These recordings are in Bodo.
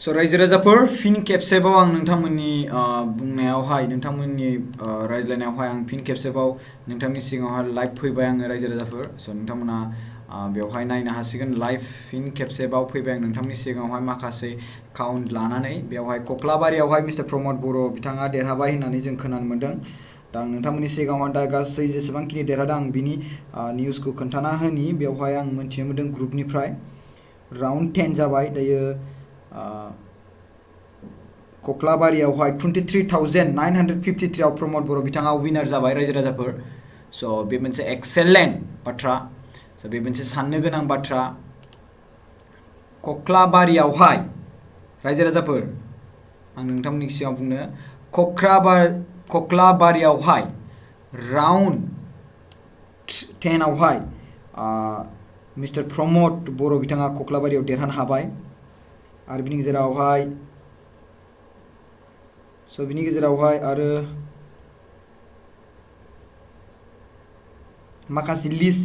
So रायजो राजाफोर फिन खेबसेबाव आं नोंथांमोननि बुंनायावहाय नोंथांमोननि रायज्लायनायावहाय आं फिन खेबसेबाव नोंथांनि सिगाङावहाय लाइभ फैबाय आङो रायजो राजाफोर स' नोंथांमोना बेवहाय नायनो हासिगोन लाइभ फिन खेबसेबाव फैबाय आं नोंथांनि सिगाङावहाय माखासे काउन्ट लानानै बेवहाय कक्लाबारियावहाय मिस्टार प्रमद बर' बिथाङा देरहाबाय होननानै जों खोनानो मोन्दों दा आं नोंथांमोननि सिगाङावहाय दा गासै जेसेबांखिनि देरहादों आं बिनि निउसखौ खोन्थाना होनि बेवहाय आं मोन्थिनो मोन्दों ग्रुपनिफ्राय राउन्ड 10 जाबाय दायो कक्लाबारियावहाय 23,953 आव प्रमद बर' बिथाङा विनार जाबाय रायजो राजाफोर स' बे मोनसे एक्सेलेन्ट बाथ्रा स' बे मोनसे साननो गोनां बाथ्रा कक्लाबारियावहाय रायजो राजाफोर आं नोंथांमोननि सिगाङाव बुंनो कक्लाबारियावहाय राउन्ड 10 आवहाय मिस्टार प्रमद बर' बिथाङा कक्लाबारियाव देरहानो हाबाय आरो बिनि गेजेरावहाय आरो माखासे लिस्ट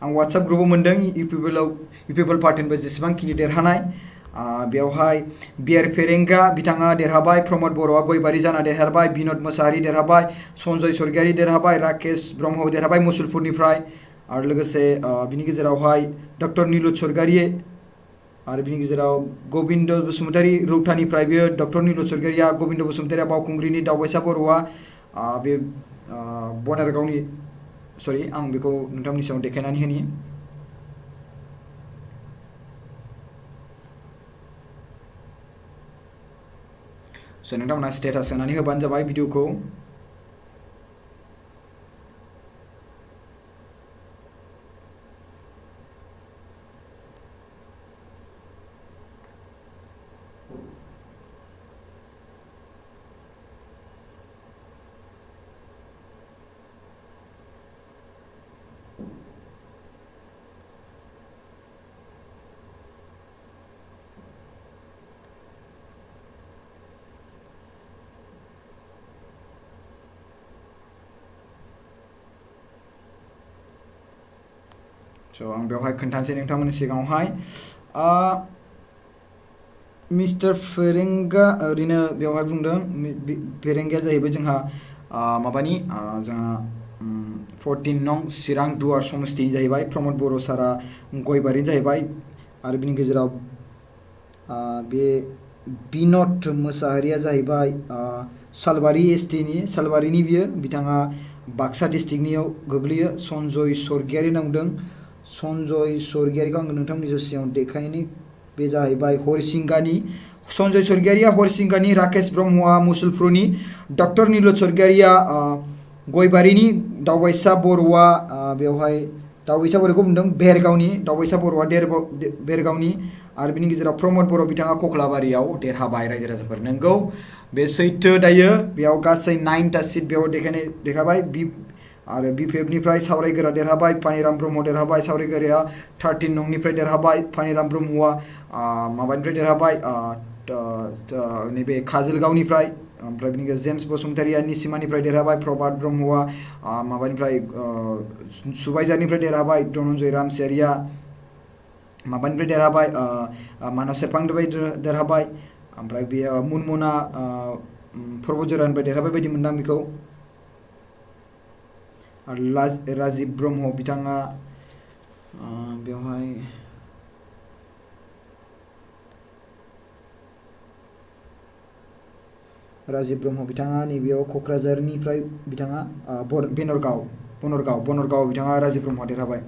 आं वाट्सएप ग्रुपाव मोन्दों इउपिपिएल पार्टिनिफ्राय जेसेबांखिनि देरहानाय बेवहाय बिआर फेरेंगा बिथाङा देरहाबाय प्रमद बर'आ गयबारि जाना देरहाबाय बिनद मोसाहारि देरहाबाय सन्जय सरगियारि देरहाबाय राकेश ब्रह्म देरहाबाय मुसुलपुरनिफ्राय आरो लोगोसे बिनि गेजेरावहाय डक्टर नीलुत सरगियारि आरो बिनि गेजेराव गबिन्द बसुमतारी रौतानिफ्राय बेयो डक्टर नीलुत सरगियारिया गबिन्द बसुमतारिया बावखुंग्रिनि दावबायसा बर'आ बे बनारगावनि सरि आं बेखौ नोंथांमोननि सिगाङाव देखायनानै होनि स' नोंथांमोना स्टेटास होनानै होबानो जाबाय भिडिअखौ स' आं बेवहाय खोन्थानोसै नोंथांमोननि सिगाङावहाय मिस्टार फेरेंगा ओरैनो बेवहाय बुंदों फेरेंगाया जाहैबाय जोंहा माबानि जोंहा 14 नं चिरां दुवार समस्तिनि जाहैबाय प्रमद बर' सारा गयबारिनि जाहैबाय आरो बिनि गेजेराव बे बिनद मोसाहारिया जाहैबाय सालबारि सालबारिनि बियो बिथाङा बाक्सा डिस्ट्रिक्टनियाव गोग्लैयो सन्जय सरगियारि नांदों सन्जय सरगियारिखौ आङो नोंथांमोननि सिगाङाव देखायनि बे जाहैबाय हरिसिंगानि सन्जय सरगियारिया हरिसिंगानि राकेश ब्रह्मआ मुसुलपुरनि डक्टर नीलुत सरगियारिया गयबारिनि दावबायसा बर'आ बेवहाय दावबायसा बर'खौ बुंदों बेरगावनि दावबायसा बर'आ बेरगावनि आरो बिनि गेजेराव प्रमद बर' बिथाङा कक्लाबारियाव देरहाबाय रायजो राजाफोर नोंगौ बे सैथो दायो बेयाव गासै 9टा सिट बेयाव देखाबाय आरो बिपिएफनिफ्राय सावरायगोरा देरहाबाय पानिराम ब्रह्म देरहाबाय सावरायगोराया 13 नंनिफ्राय देरहाबाय पानिराम ब्रह्मआ माबानिफ्राय देरहाबाय नैबे काजोलगावनिफ्राय ओमफ्राय बिनि जेम्स बसुमतारिया निसिमानिफ्राय देरहाबाय प्रभात ब्रह्मआ माबानिफ्राय सुबाइजारनिफ्राय देरहाबाय धनन्जय रामसियारिया माबानिफ्राय देरहाबाय मानास सेरफांनिफ्राय देरहाबाय ओमफ्राय बेयो मुनमुना पर्बतजरानिफ्राय देरहाबाय बायदि मोनदां बेखौ आरो राजिब ब्रह्म बिथाङा बेवहाय राजिब ब्रह्म बिथाङा नैबेयाव क'क्राझारनिफ्राय बिथाङा बनरगाव बिथाङा राजिब ब्रह्म देरहाबाय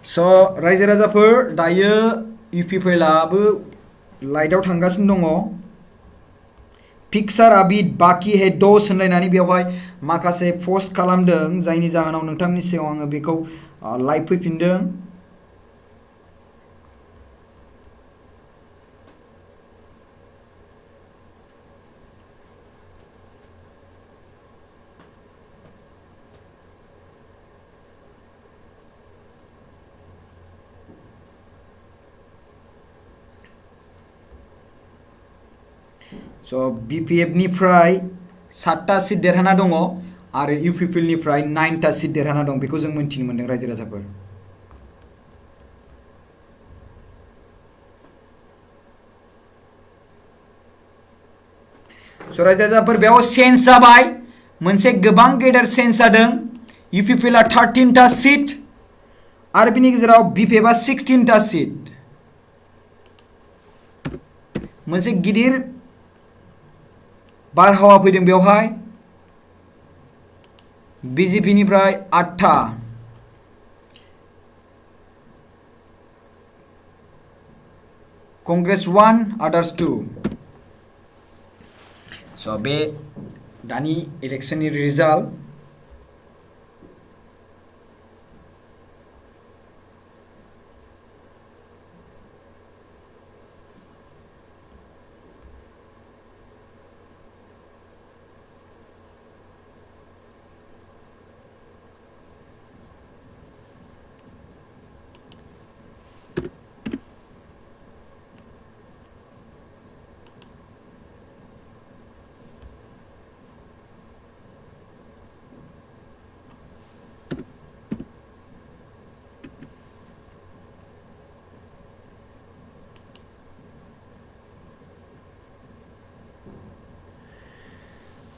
स' रायजो राजाफोर दायो इउपिपिएलआबो लाइटआव थांगासिनो दङ पिक्सार आबि बाकी है दोस्त होनलायनानै बेवहाय माखासे पस्ट खालामदों जायनि जाहोनाव नोंथांनि सिगाङाव आङो बेखौ लाइभ फैफिनदों स' BPF निफ्राय 7टा सिट देरहाना दङ आरो UPPL निफ्राय 9टा सिट देरहाना दं बेखौ जों मोनथिनो मोनदों रायजो राजाफोर। स' रायजो राजाफोर बेयाव चेन्ज जाबाय मोनसे गोबां गेदेर चेन्ज जादों। UPPL आ 13टा सिट आरो बिनि गेजेराव BPF आ 16टा सिट। मोनसे गिदिर बारहावा फैदों बेवहाय। BJP निफ्राय 8टा, कंग्रेस 1, आदार्स 2। स' बे दानि इलेक्शननि रिजाल्ट।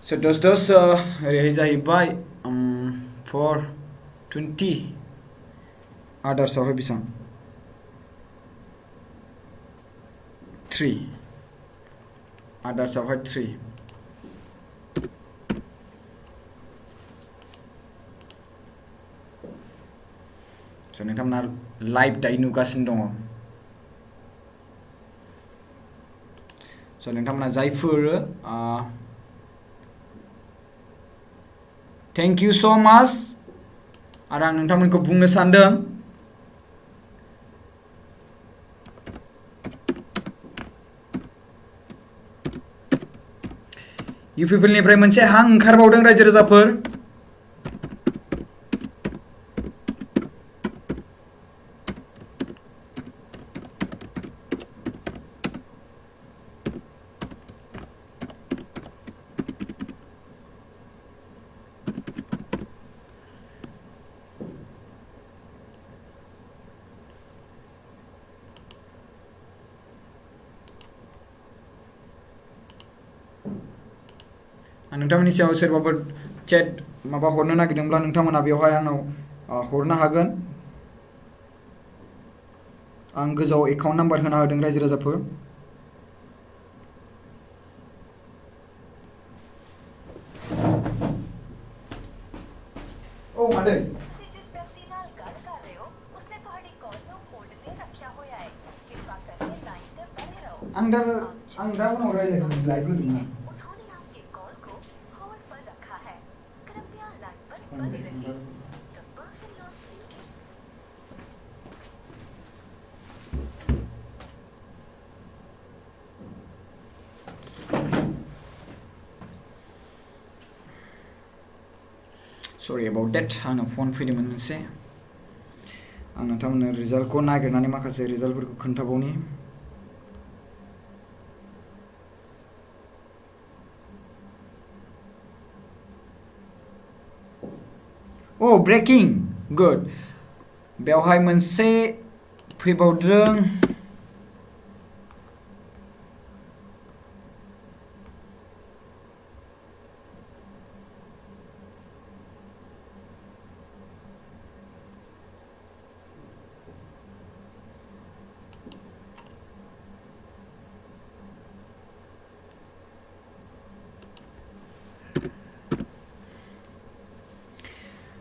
So dos ओरैहाय जाहैबाय 420 आदार्सआवहाय बेसेबां 3 आदार्सआवहाय 3। स' नोंथांमोना लाइभ दायो नुगासिनो दङ। स' नोंथांमोना जायफोर थेंक इउ स' माच आरो आं नोंथांमोनखौ बुंनो सानदों UPPL निफ्राय मोनसे हां ओंखारबावदों रायजो राजाफोर। नोंथांमोननि सायाव सोरबाफोर चेट माबा हरनो नागिरदोंब्ला नोंथांमोना बेवहाय आंनाव हरनो हागोन। आं गोजौआव एकाउन्ट नाम्बार होना होदों रायजो राजाफोर। ओ मादै आं दा उनाव रायज्लायगोन लाइभ होदोंमोन आं। Sorry about that. आंनाव फन फैदोंमोन मोनसे। आं नोंथांमोननो रिजाल्टखौ नागिरनानै माखासे रिजाल्टफोरखौ खोन्थाबावनि। Oh, breaking. Good. बेवहाय मोनसे फैबावदों।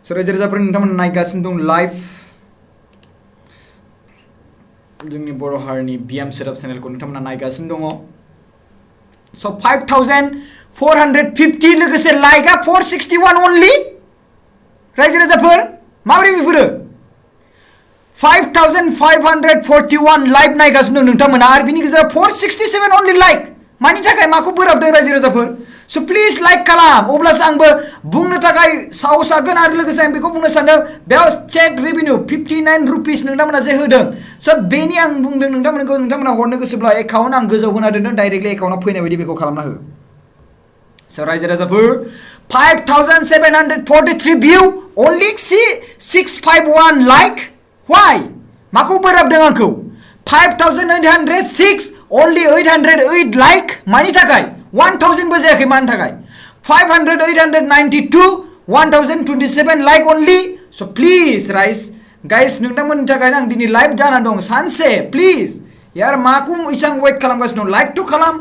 रायजो राजाफोर नोंथांमोना नायगासिनो दं लाइभ जोंनि बर' हारिनि बिएम सेटआप चेनेलखौ नोंथांमोना नायगासिनो दङ। स' 5450 लोगोसे लाइकआ 461 अनलि। रायजो राजाफोर माबोरै बेफोरो 5541 लाइभ नायगासिनो दं नोंथांमोना आरो बिनि गेजेराव 467 अनलि लाइक। मानि थाखाय माखौ बोराबदों रायजो राजाफोर So please like kalam. Oblas angbo bungno takai sausa gan आरो लोगोसे आं बेखौ बुंनो सानदों बेयाव chat revenue 59 rupees नोंथांमोना जे होदों so बेनि आं बुंदों नोंथांमोना हरनो गोसोब्ला एकाउन्ट आं गोजौ होना दोनदों डाइरेक्टलि एकाउन्टआव फैनाय बायदि बेखौ खालामना हो So रायजो राजाफोर 5743 view only 651 like why माखौ बोराबदों आंखौ 5806 only 808 like मानि थाखाय 1000 बो जायाखै मानि थाखाय 500 892 1027 like only so please guys नोंथांमोननि थाखाय आं दिनै लाइभ जाना दं सानसे प्लिज यार माखौ इसां वेट खालामगासिनो दं लाइक टु खालाम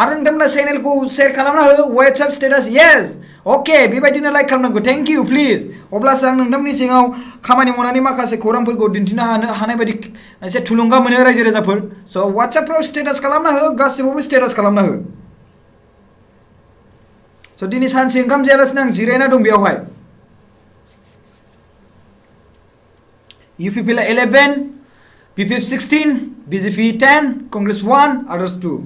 आरो नोंथांमोना चेनेलखौ शेयार खालामना हो WhatsApp स्टेटास यस ओके बेबायदिनो लाइक खालामनांगौ थेंक यू प्लिज अब्लासो आं नोंथांमोननि सिगाङाव खामानि मावनानै माखासे खौरांफोरखौ दिन्थिनो हानाय बायदि एसे थुलुंगा मोनो रायजो राजाफोर स' WhatsAppफ्राव स्टेटास खालामना हो गासिबावबो स्टेटास खालामना हो स' दिनै सानसे ओंखाम जायालासिनो आं जिरायना दं बेयावहाय UPP 11 BPF 16 BJP 10 Congress 1 others 2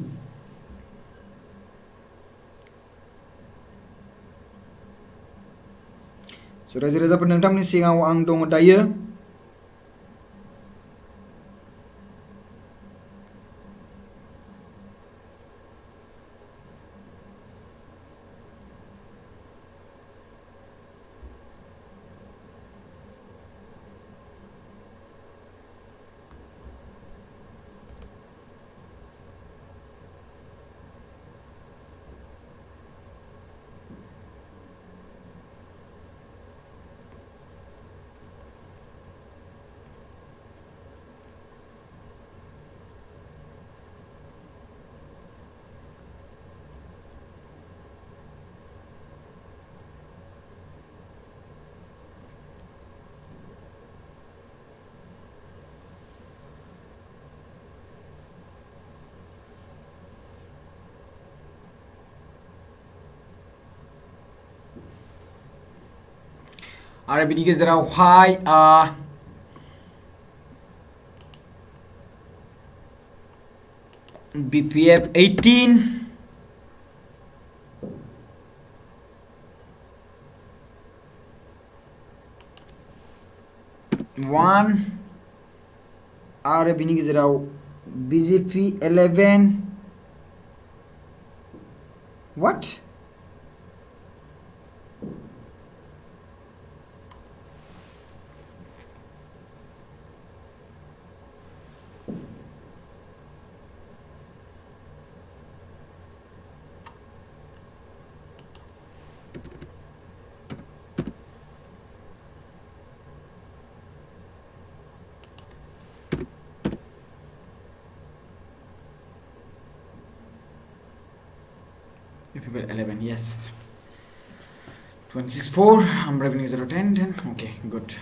So रायजो राजाफोर नोंथांमोननि सिगाङाव आं दङ दायो आरो बिनि गेजेरावहाय BPF 18 1 आरो बिनि गेजेराव BJP 11 what People 11 yes 26.4 I'm revenue 0.10 okay good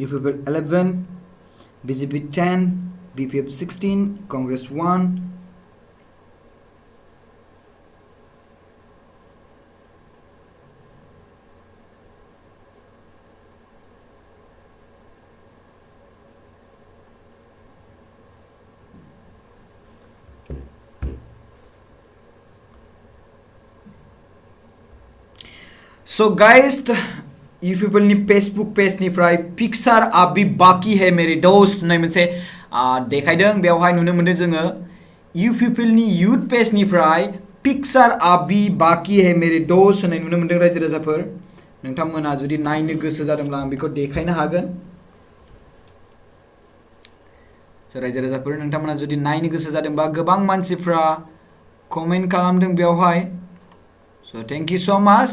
UPP 11 BJP 10 BPF 16 Congress 1 So guys you people नि फेसबुक पेज निफ्राय पिक्चार अभी बाकी है मेरे दोस्त होननाय मोनसे देखायदों बेवहाय नुनो मोनदों जोङो यू पीपल नि यूथ पेज निफ्राय पिक्चार अभी बाकी है मेरे दोस्त होननाय नुनो मोनदों रायजो राजाफोर नोंथांमोना जुदि नायनो गोसो जादोंब्ला आं बेखौ देखायनो हागोन रायजो राजाफोर नोंथांमोना जुदि नायनो गोसो जादोंबा गोबां मानसिफ्रा कमेन्ट खालामदों बेवहाय स थैंक यू सो मच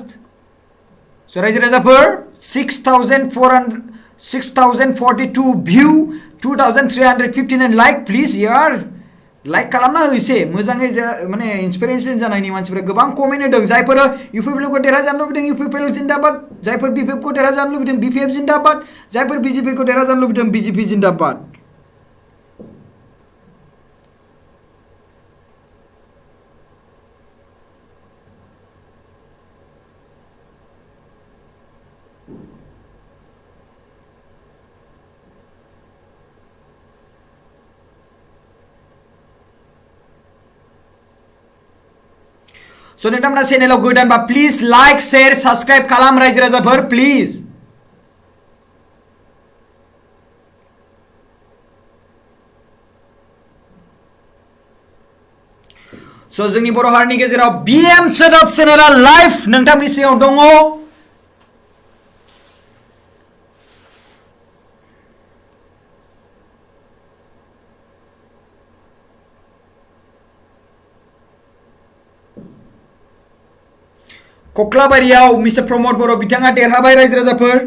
स रायजो राजाफोर 6,042 view 2,359 लाइक प्लीज यार लाइक खालामना हो एसे मोजाङै माने इन्सपिरेसन जानायनि मानसिफोरा गोबां कमेन्ट होदों जायफोर यूपीपीएल को देरहाजानो लुबैदों यूपीपीएल जिंदाबाद जायफोर बीपीएफ को देरहाजानो लुबैदों बीपीएफ जिंदाबाद जायफोर बीजेपी को देरहाजानो लुबैदों बीजेपी जिंदाबाद So नोंथांमोना चेनेलाव गोदानबा प्लीज लाइक शेयर सब्सक्राइब खालाम रायजो राजाफोर प्लीज सो जोंनि बर' हारिनि गेजेराव बीएम सोदोब चेनेला लाइभ नोंथांनि सिगाङाव दङ कक्लाबारियाव मिस्टार प्रमोद बर' बिथाङा देरहाबाय रायजो राजाफोर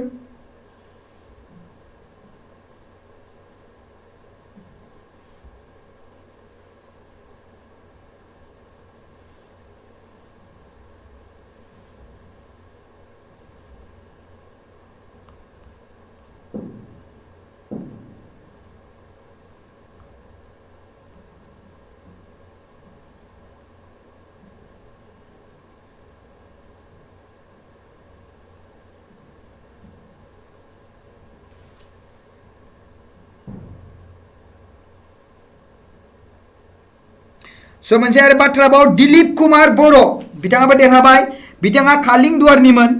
सो मोनसे आरो बाथ्रा बाव दिलीप कुमार बर' बिथाङाबो देरहाबाय बिथाङा खालिंदुवारनिमोन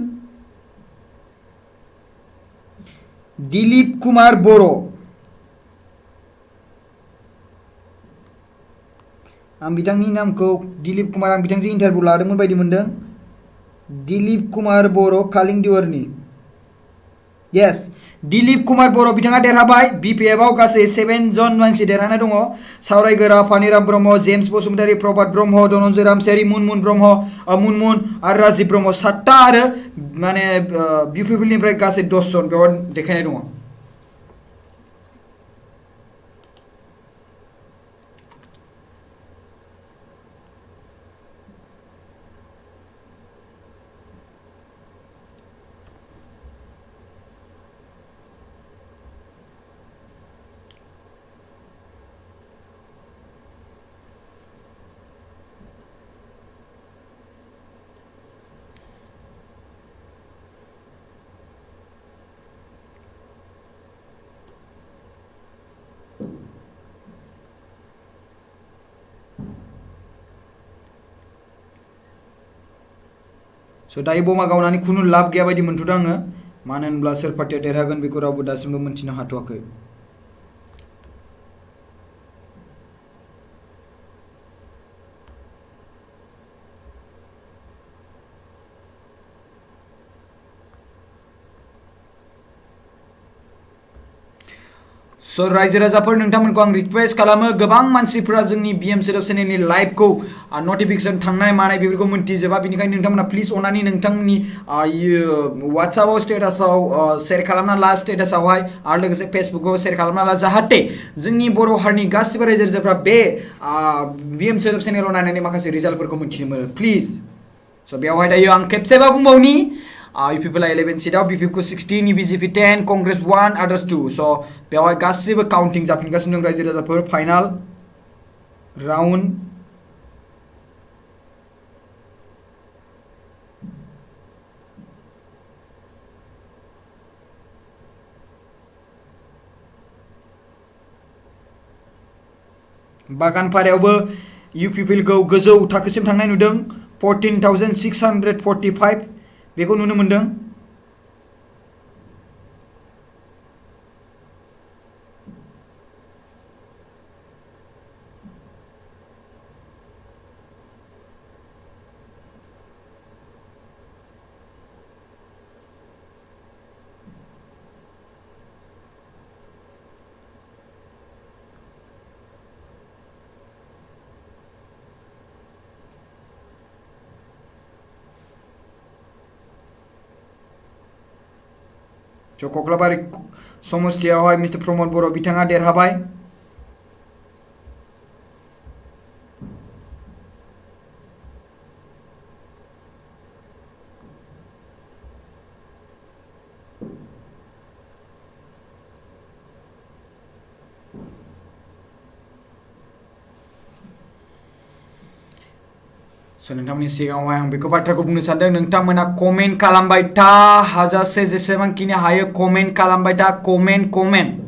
दिलीप कुमार बर' आं बिथांनि नामखौ दिलीप कुमार आं बिथांजों इन्टारभिउ लादोंमोन बायदि मोनदों दिलीप कुमार बर' खालिंदुवारनि यस दिलीप कुमार बर' बिथाङा देरहाबाय बीपीएफआव गासै 7 जन मानसि देरहाना दङ सावरायगोरा फानिराम ब्रह्म जेम्स बसुमतारी प्रभात ब्रह्म धनन्जय रामसियारि मुनमुन ब्रह्म मुनमुन आरो राजीब ब्रह्म 7टा आरो माने बीपीएफनिफ्राय गासै 10 जन बेयाव देखायनाय दङ सो दायो बमा गावनानै खुनु लाब गैया बायदि मोनथ'दों आङो मानो होनब्ला सोर पार्टिया देरहागोन बेखौ रावबो दासिमबो मोनथिनो हाथ'वाखै सो रायजो राजाफोर नोंथांमोनखौ आं रिक्वेस्ट खालामो गोबां मानसिफोरा जोंनि बीएम सोदोब चेनेलनि लाइभखौ नटिफिकेशन थांनाय मानाय बेफोरखौ मोनथिजोबा बेनिखायनो नोंथांमोना प्लिज अननानै नोंथांनि वाट्सएपआव स्टेटासाव शेयार खालामना ला स्टेटासावहाय आरो लोगोसे फेसबुकआव शेयार खालामना ला जाहाथे जोंनि बर' हारिनि गासिबो रायजो राजाफ्रा बे बीएम सोदोब चेनेलाव नायनानै माखासे रिजाल्टफोरखौ मोनथिनो मोनो प्लिज सो बेवहाय दायो आं खेबसेबा बुंबावनि यूपीपीएल 11 सीटाव बीपीएफ को 16 बीजेपी 10 कांग्रेस 1 अदर्स 2 सो बेवहाय गासिबो काउंटिंग जाफिनगासिनो दं रायजो राजाफोर फाइनाल राउन्ड बागानपारायावबो यूपीपीएल खौ गोजौ थाखोसिम थांनाय नुदों 14,645 बेखौ नुनो मोनदों स' कक्लाबारि समस्तियावहाय मिस्टार प्रमद बर' बिथाङा देरहाबाय। स' नोंथांमोननि सिगाङावहाय आं बेखौ बाथ्राखौ बुंनो सानदों, नोंथांमोना कमेन्ट खालामबाय था, हाजासे जेसेबांखिनि हायो कमेन्ट खालामबाय था, कमेन्ट।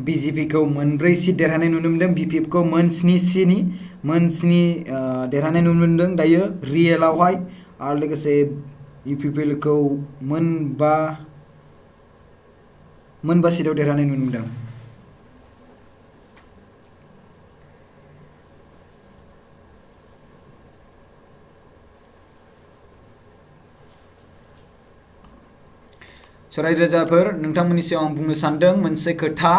BJP खौ मोनब्रै सिट देरहानाय नुनो मोनदों, BPF खौ मोन 7 देरहानाय नुनो मोनदों दायो रियेलावहाय, आरो लोगोसे UPPL खौ मोनबा सिटआव देरहानाय नुनो मोनदों। स' रायजो राजाफोर, नोंथांमोननि सिगाङाव आं बुंनो सानदों मोनसे खोथा,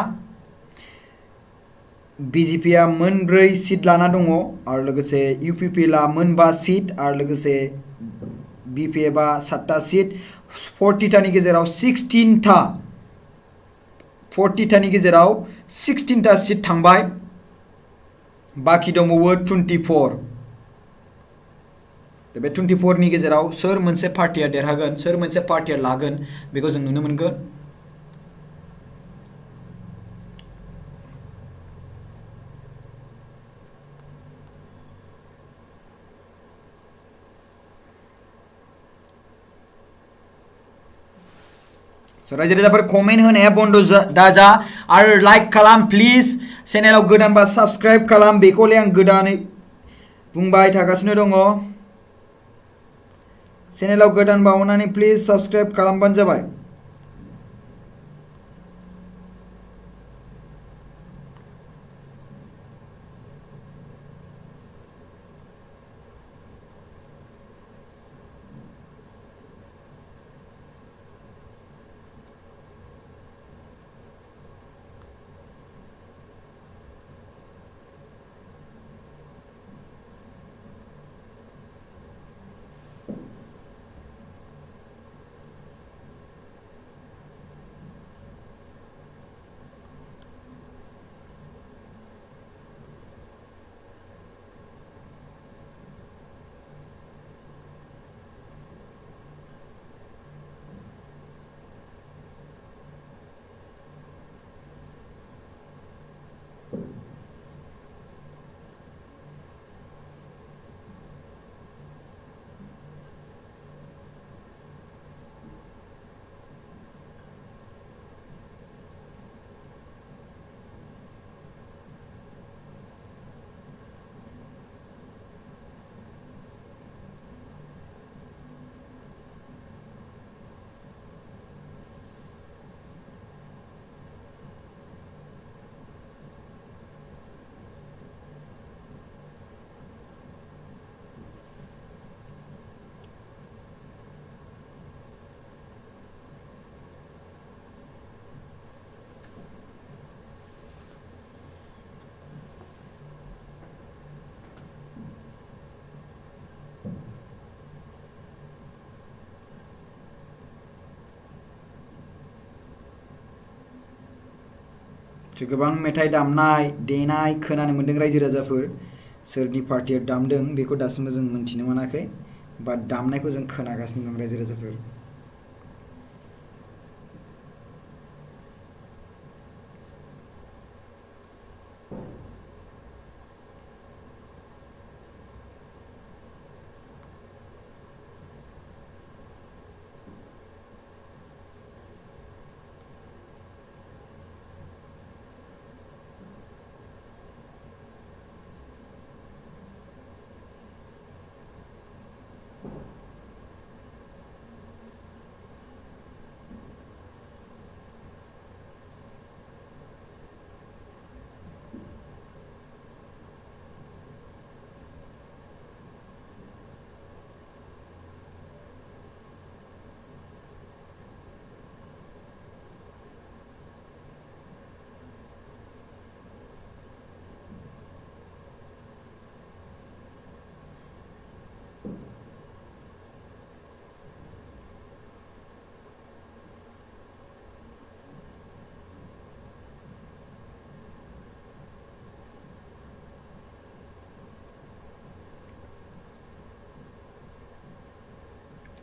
BJPआ मोनब्रै सिट लाना दङ, आरो लोगोसे UPPLआ मोनबा सिट, आरो लोगोसे BPFआ 7टा सिट, 40टानि गेजेराव 16टा सिट थांबाय, बाखि दंबावो 24। बे 24नि गेजेराव सोर मोनसे पार्टिया देरहागोन, सोर मोनसे पार्टिया लागोन, बेखौ जों नुनो मोनगोन। रायजो राजाफोर, कमेन्ट होनाया बन्द दाजा, आरो लाइक खालाम प्लिज, चेनेलाव गोदानबा साबस्क्राइब खालाम, बेखौलाय आं गोदानै बुंबाय थागासिनो दङ। चेनेलाव गोदानबा अननानै प्लिज साबस्क्राइब खालामबानो जाबाय। गोबां मेथाइ दामनाय देनाय खोनानो मोन्दों रायजो राजाफोर सोरनि पार्टिया दामदों बेखौ दासिमबो जों मिन्थिनो मोनाखै बाट दामनायखौ जों खोनागासिनो दं रायजो राजाफोर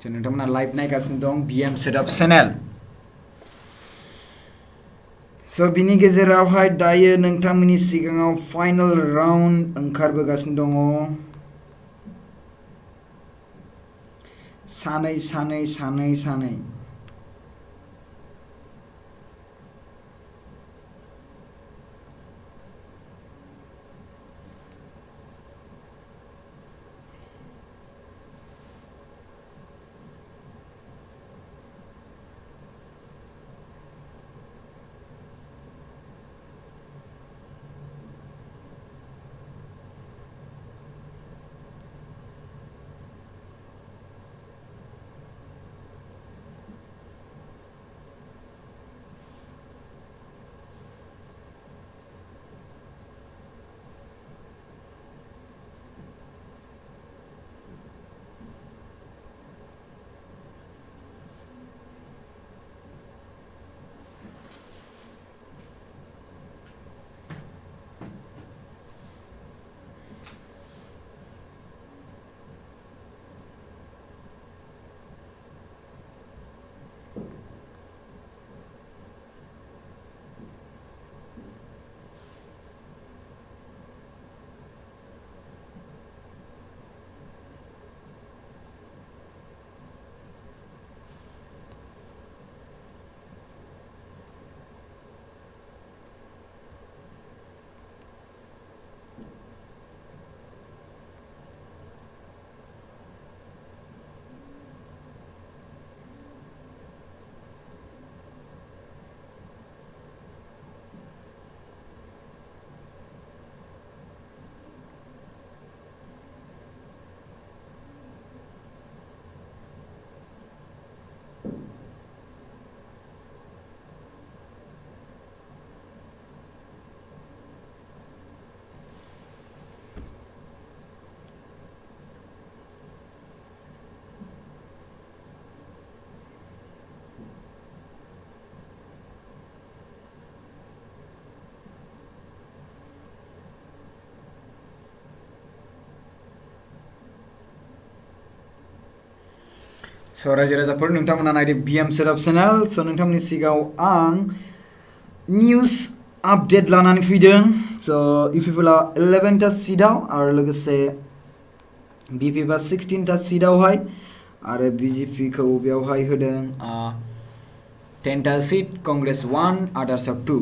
नोंथांमोना लाइभ नायगासिनो दं BM सेटआप चेनेल स' बिनि गेजेरावहाय दायो नोंथांमोननि सिगाङाव फाइनाल राउन्ड ओंखारबोगासिनो दङ सानै स' रायजो राजाफोर नोंथांमोना नायदों BM सेटआप चेनेल स' नोंथांमोननि सिगाङाव आं निउज आपडेट लानानै फैदों स' इउपिपिएलआ 11टा सिटआव आरो लोगोसे बिपिएफआ 16टा सिटआवहाय आरो बिजेपिखौ बेवहाय होदों 10टा सिट कंग्रेस 1 आदार्सआ 2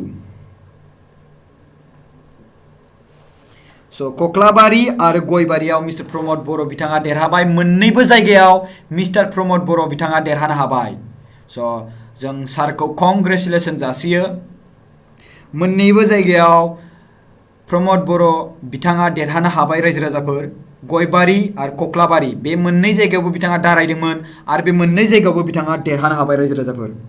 स' कक्लाबारि आरो गयबारियाव मिस्टार प्रमद बर' बिथाङा देरहाबाय मोन्नैबो जायगायाव मिस्टार प्रमद बर' बिथाङा देरहानो हाबाय स' जों सारखौ कंग्रेसुलेसन जासियो मोन्नैबो जायगायाव प्रमद बर' बिथाङा देरहानो हाबाय रायजो राजाफोर गयबारि आरो कक्लाबारि बे मोननै जायगायावबो बिथाङा दारायदोंमोन आरो बे मोननै जायगायावबो बिथाङा देरहानो हाबाय रायजो राजाफोर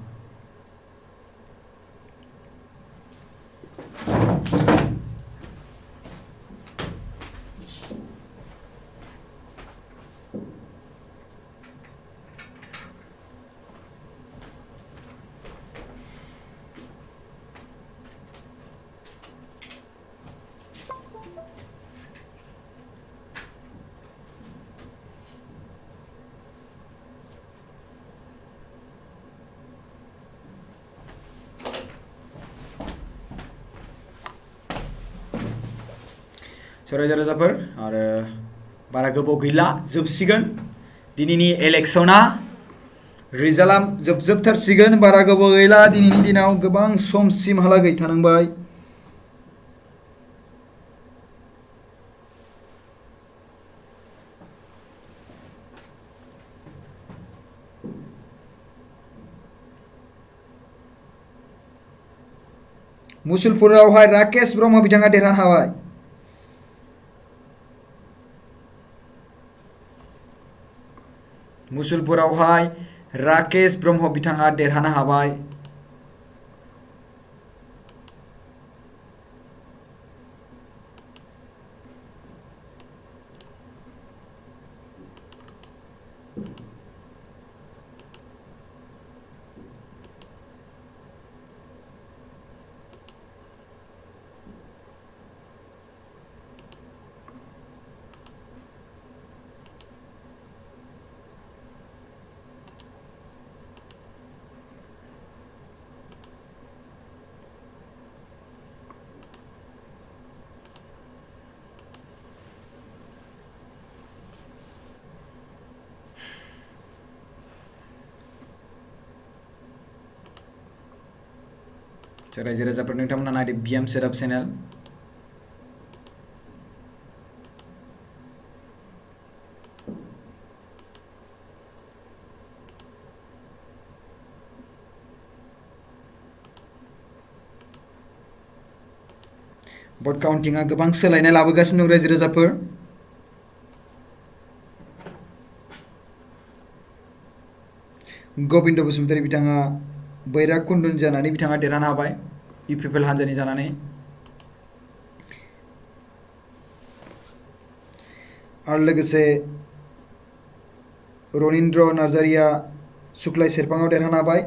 रायजो राजाफोर आरो बारा गोबाव गैला जोबसिगोन दिनैनि इलेक्शना रिजाल्टआ जोबथारसिगोन बारा गोबाव गैला दिनैनि दिनाव गोबां समसिमहालागै थानांबाय मुसलपुरावहाय राकेश ब्रह्म बिथाङा देरहानो हाबाय मुसलपुरावहाय राकेश ब्रह्म बिथाङा देरहानो हाबाय रायजो राजाफोर नोंथांमोना नायदो बिएम सेटआप चेनेल भट काउन्टिंआ गोबां सोलायनाय लाबोगासिनो दं रायजो राजाफोर गोविन्द बसुमतारी बिथाङा बैराग कुन्दुन जानानै बिथाङा देरहानो हाबाय इउपिपिएल हान्जानि जानानै आरो लोगोसे रनिन्द्र नार्जारिया सुक्लाय सेरफाङाव देरहानो हाबाय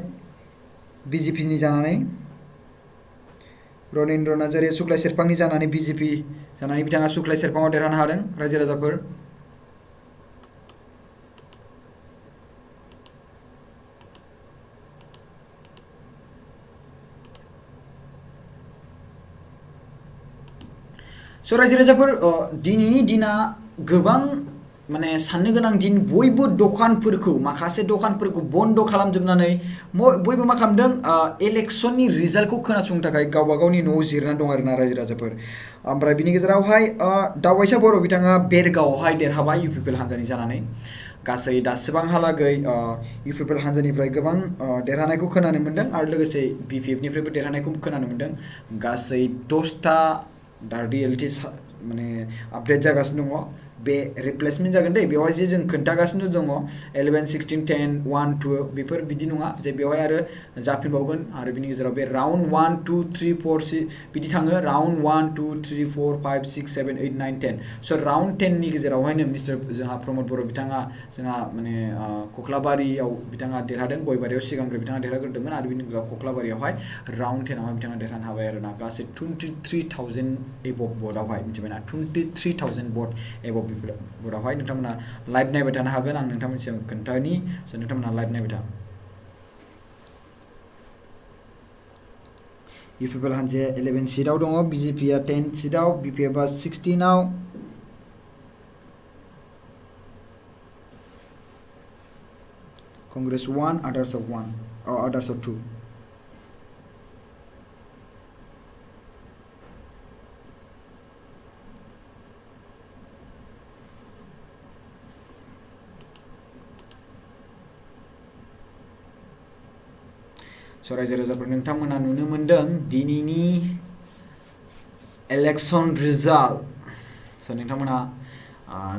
बिजेपिनि जानानै रनिन्द्र नार्जारिया सुक्लाय सेरफांनि जानानै बिजेपि जानानै बिथाङा सुक्लाय सेरफाङाव देरहानो हादों रायजो राजाफोर रायजो राजाफोर दिनैनि दिना गोबां माने साननो गोनां दिन बयबो दखानफोरखौ माखासे दखानफोरखौ बन्द खालामजोबनानै बयबो मा खालामदों इलेक्शननि रिजाल्टखौ खोनासंनो थाखाय गावबा गावनि न'आव जिरायनानै दं आरोना रायजो राजाफोर ओमफ्राय बिनि गेजेरावहाय दावबायसा बर' बिथाङा बेरगावआवहाय देरहाबाय इउपिपिएल हान्जानि जानानै गासै दासिबांहालागै इउपिपिएल हान्जानिफ्राय गोबां देरहानायखौ खोनानो मोन्दों आरो लोगोसे बिपिएफनिफ्रायबो देरहानायखौ खोनानो मोन्दों गासै 10टा दा रियेलिटि माने आपडेट जागासिनो दङ बे रिप्लेसमेन्ट जागोन दे बेवहाय जे जों खोन्थागासिनो दङ 11 16 10 1 2 बेफोर बिदि नङा जे बेवहाय आरो जाफिनबावगोन आरो बिनि गेजेराव बे राउन्ड 1 2 3 4 बिदि थाङो राउन्ड 1 2 3 4 5 6 7 8 9 10 राउन्ड 10 नि गेजेरावहायनो मिस्टार जोंहा प्रमद बर' बिथाङा जोंहा माने कख्लाबारियाव बिथाङा देरहादों गयबारियाव सिगांग्रो बिथाङा देरहाग्रोदोंमोन आरो बिनि गेजेराव कख्लाबारियावहाय राउन्ड 10 आवहाय बिथाङा देरहानो हाबाय आरोना गासै 23,000 एबभ भटआवहाय मिथिबायना 23,000 भट एबभ भटआवहाय नोंथांमोना लाइभ नायबाय थानो हागोन आं नोंथांमोनसिम खोन्थानि नोंथांमोना लाइभ नायबाय था इउपिपिएल हान्जाया 11 सिटआव दङ बिजेपिआ 10 सिटआव बिपिएफआ 16आव कांग्रेस 1 आदार्स 2 रायजो राजाफोर नोंथांमोना नुनो मोन्दों दिनैनि इलेक्शन रिजाल्ट नोंथांमोना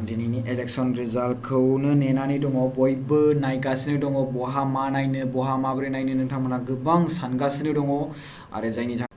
दिनैनि इलेक्शन रिजाल्टखौनो नेनानै दङ बयबो नायगासिनो दङ बहा मा नायनो बहा माबोरै नायनो नोंथांमोना गोबां सानगासिनो दङ आरो जायनि